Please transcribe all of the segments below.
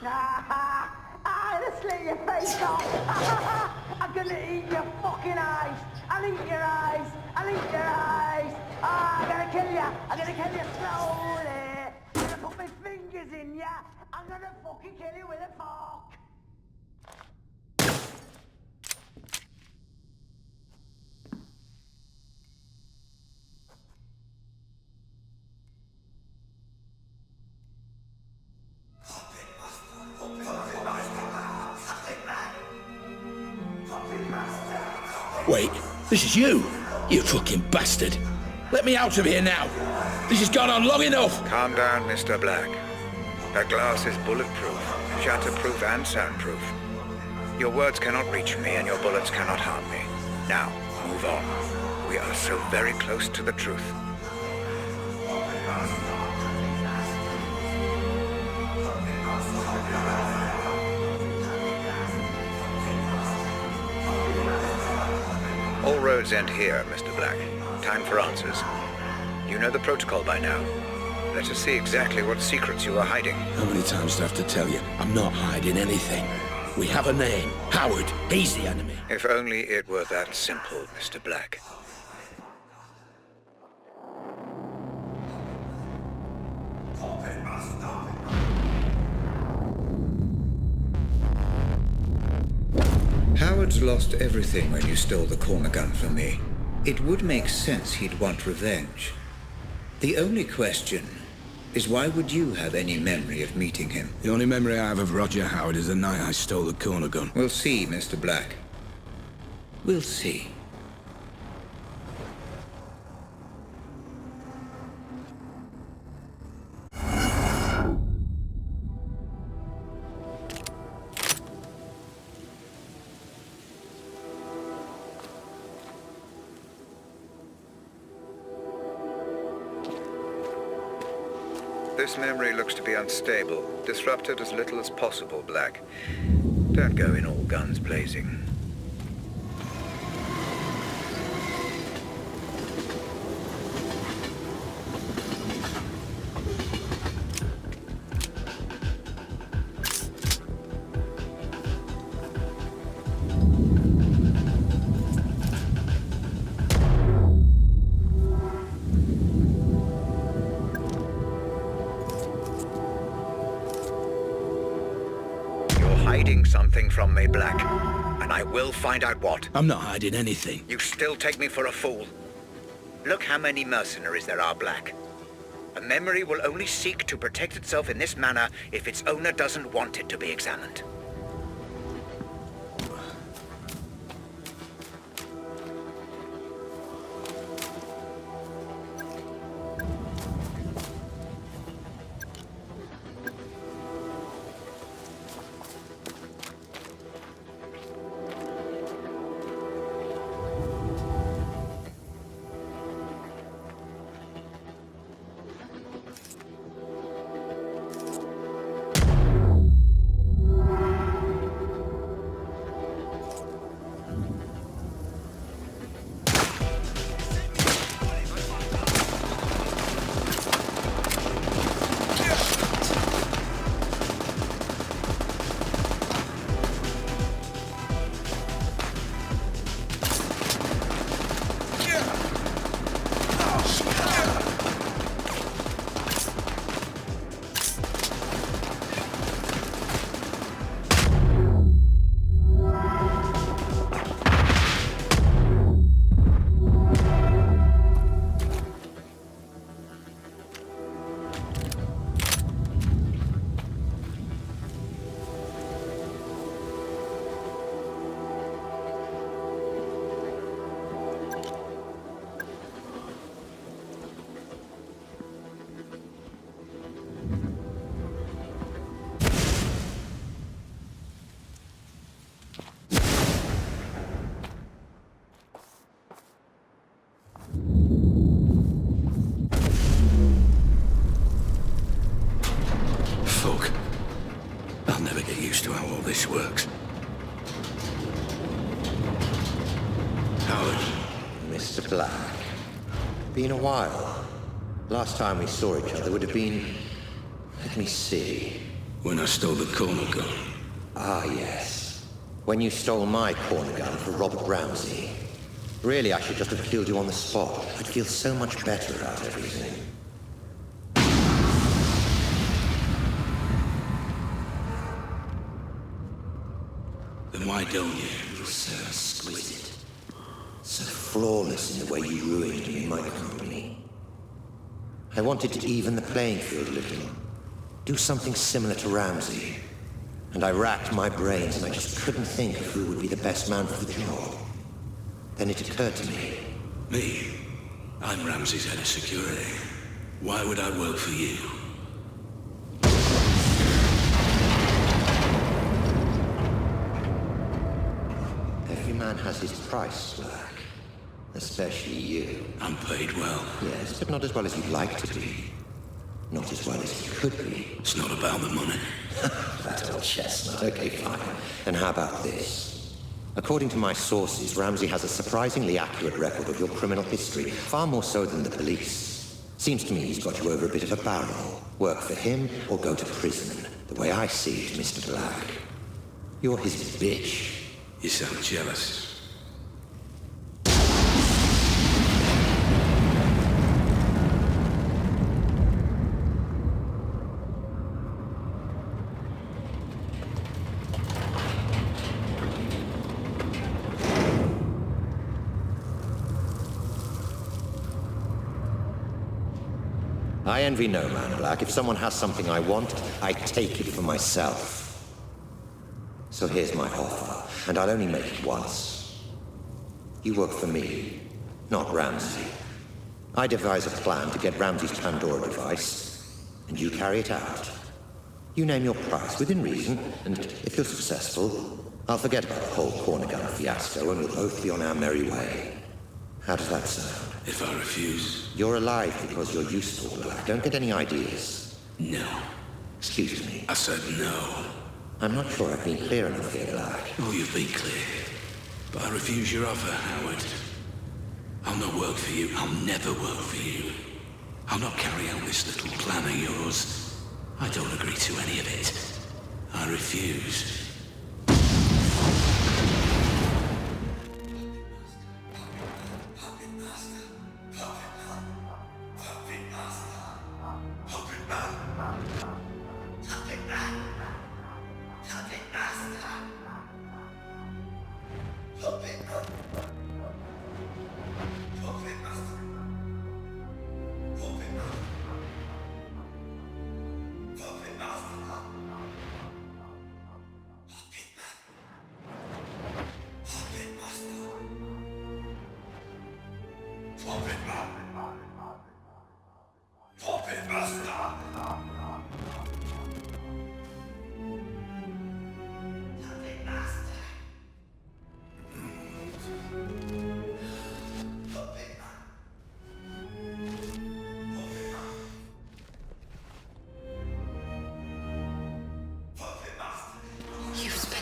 I'm gonna slit your face off. I'm gonna eat your fucking eyes. I'll eat your eyes. I'll eat your eyes. I'm gonna kill you. I'm gonna kill you slowly. I'm gonna put my fingers in ya. I'm gonna fucking kill you with a fork. Wait, this is you? You fucking bastard. Let me out of here now. This has gone on long enough. Calm down, Mr. Black. That glass is bulletproof, shatterproof and soundproof. Your words cannot reach me and your bullets cannot harm me. Now, move on. We are so very close to the truth. All roads end here, Mr. Black. Time for answers. You know the protocol by now. Let us see exactly what secrets you are hiding. How many times do I have to tell you? I'm not hiding anything. We have a name. Howard. He's the enemy. If only it were that simple, Mr. Black. Howard's lost everything when you stole the corner gun from me. It would make sense he'd want revenge. The only question is why would you have any memory of meeting him? The only memory I have of Roger Howard is the night I stole the corner gun. We'll see, Mr. Black. We'll see. This memory looks to be unstable. Disrupt it as little as possible, Black. Don't go in all guns blazing. Hiding something from me, Black. And I will find out what. I'm not hiding anything. You still take me for a fool. Look how many mercenaries there are, Black. A memory will only seek to protect itself in this manner if its owner doesn't want it to be examined. To how all this works. Howard. Mr. Black. Been a while. Last time we saw each other would have been... Let me see. When I stole the corner gun. Ah, yes. When you stole my corner gun for Robert Ramsey. Really, I should just have killed you on the spot. I'd feel so much better about everything. Then why don't you? You're so exquisite. So flawless in the way you ruined me in my company. I wanted to even the playing field a little. Do something similar to Ramsey. And I racked my brains and I just couldn't think of who would be the best man for the job. Then it occurred to me. Me? I'm Ramsey's head of security. Why would I work for you? Every man has his price, Black. Especially you. I'm paid well. Yes, but not as well as you'd like to be. Not as well as you could be. It's not about the money. That old chestnut. Okay, fine. And how about this? According to my sources, Ramsey has a surprisingly accurate record of your criminal history, far more so than the police. Seems to me he's got you over a bit of a barrel. Work for him or go to prison. The way I see it, Mr. Black. You're his bitch. You sound jealous. I envy no man, Black. If someone has something I want, I take it for myself. So here's my offer, and I'll only make it once. You work for me, not Ramsey. I devise a plan to get Ramsey's Pandora device, and you carry it out. You name your price within reason, and if you're successful, I'll forget about the whole corner gun fiasco, and we'll both be on our merry way. How does that sound? If I refuse? You're alive because you're useful, Black. Don't get any ideas. No. Excuse me. I said no. I'm not sure I've been clear enough here, Black. Oh, you've been clear. But I refuse your offer, Howard. I'll not work for you. I'll never work for you. I'll not carry out this little plan of yours. I don't agree to any of it. I refuse.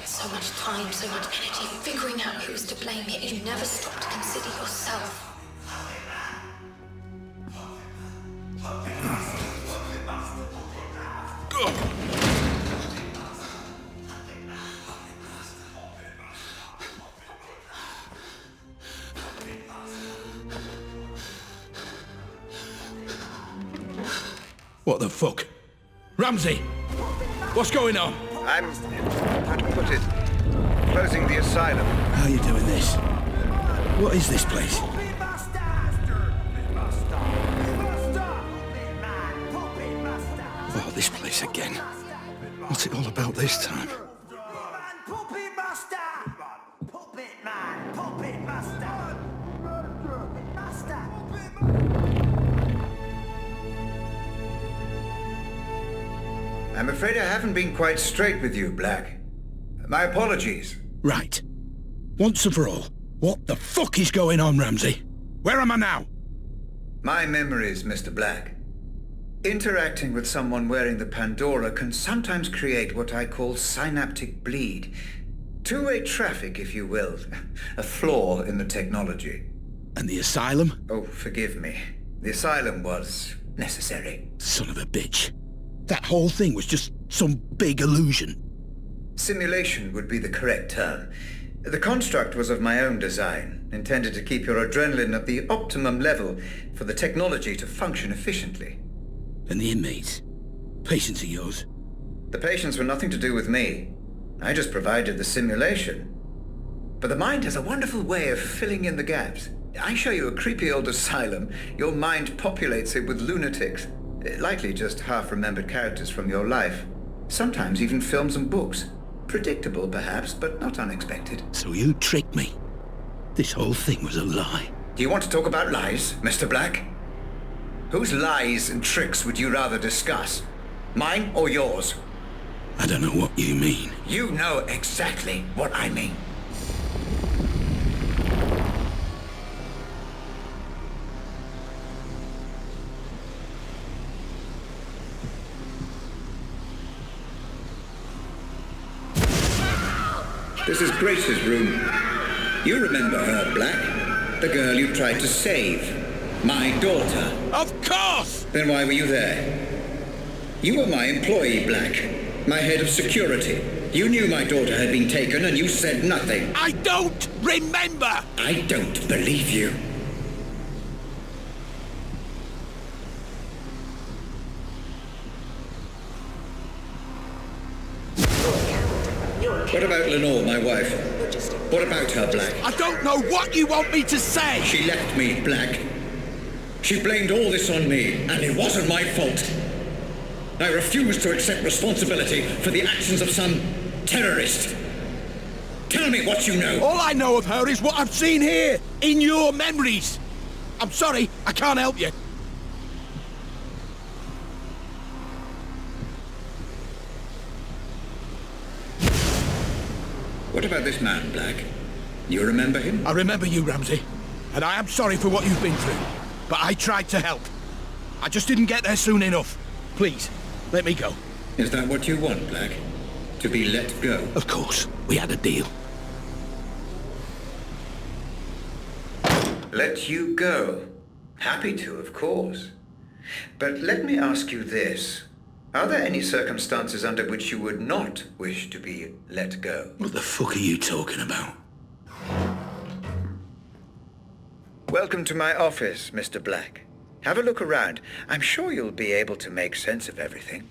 So much time, so much energy figuring out who's to blame, yet you never stop to consider yourself. What the fuck? Ramsey! What's going on? How to put it, closing the asylum. How are you doing this? What is this place? Oh, this place again. What's it all about this time? I'm afraid I haven't been quite straight with you, Black. My apologies. Right. Once and for all, what the fuck is going on, Ramsey? Where am I now? My memories, Mr. Black. Interacting with someone wearing the Pandora can sometimes create what I call synaptic bleed. Two-way traffic, if you will. A flaw in the technology. And the asylum? Oh, forgive me. The asylum was necessary. Son of a bitch. That whole thing was just Some big illusion? Simulation would be the correct term. The construct was of my own design, intended to keep your adrenaline at the optimum level for the technology to function efficiently. And the inmates? Patients of yours? The patients were nothing to do with me. I just provided the simulation. But the mind has a wonderful way of filling in the gaps. I show you a creepy old asylum, your mind populates it with lunatics, likely just half-remembered characters from your life. Sometimes even films and books. Predictable, perhaps, but not unexpected. So you tricked me. This whole thing was a lie. Do you want to talk about lies, Mr. Black? Whose lies and tricks would you rather discuss? Mine or yours? I don't know what you mean. You know exactly what I mean. This is Grace's room. You remember her, Black? The girl you tried to save. My daughter. Of course! Then why were you there? You were my employee, Black. My head of security. You knew my daughter had been taken and you said nothing. I don't remember! I don't believe you. What about Lenore, my wife? What about her, Black? I don't know what you want me to say! She left me, Black. She blamed all this on me, and it wasn't my fault. I refuse to accept responsibility for the actions of some terrorist. Tell me what you know. All I know of her is what I've seen here, in your memories. I'm sorry, I can't help you. What about this man, Black? You remember him? I remember you, Ramsey, and I am sorry for what you've been through, but I tried to help. I just didn't get there soon enough. Please, let me go. Is that what you want, Black? To be let go? Of course, we had a deal. Let you go? Happy to, of course. But let me ask you this. Are there any circumstances under which you would not wish to be let go? What the fuck are you talking about? Welcome to my office, Mr. Black. Have a look around. I'm sure you'll be able to make sense of everything.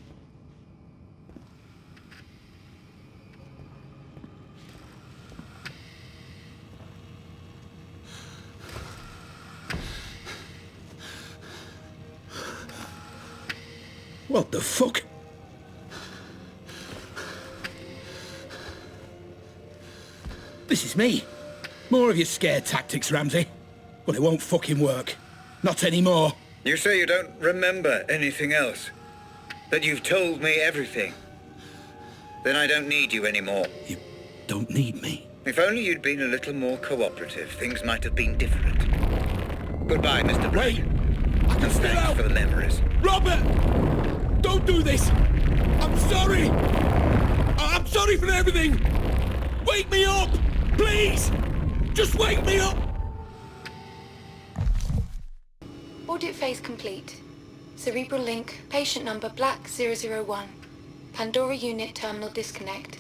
What the fuck? This is me. More of your scare tactics, Ramsey. But it won't fucking work. Not anymore. You say you don't remember anything else? That you've told me everything? Then I don't need you anymore. You don't need me. If only you'd been a little more cooperative, things might have been different. Goodbye, Mr. Black. Wait! I can And still thanks help! for the memories. Robert! Don't do this! I'm sorry! I'm sorry for everything! Wake me up! Please! Just wake me up! Audit phase complete. Cerebral link, patient number Black 001. Pandora unit terminal disconnect.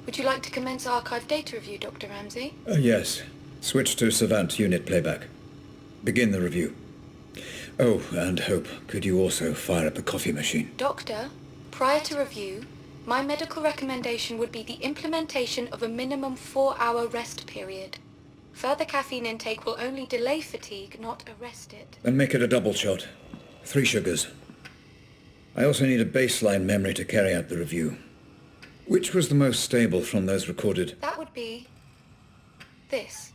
Would you like to commence archive data review, Dr. Ramsey? Yes. Switch to Savant unit playback. Begin the review. Oh, and Hope, could you also fire up the coffee machine? Doctor, prior to review, my medical recommendation would be the implementation of a minimum 4-hour rest period. Further caffeine intake will only delay fatigue, not arrest it. Then make it a double shot. 3 sugars. I also need a baseline memory to carry out the review. Which was the most stable from those recorded? That would be this.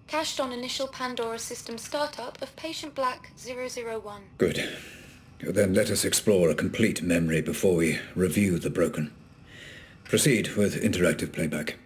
Cached on initial Pandora system startup of patient Black 001. Good. Then let us explore a complete memory before we review the broken. Proceed with interactive playback.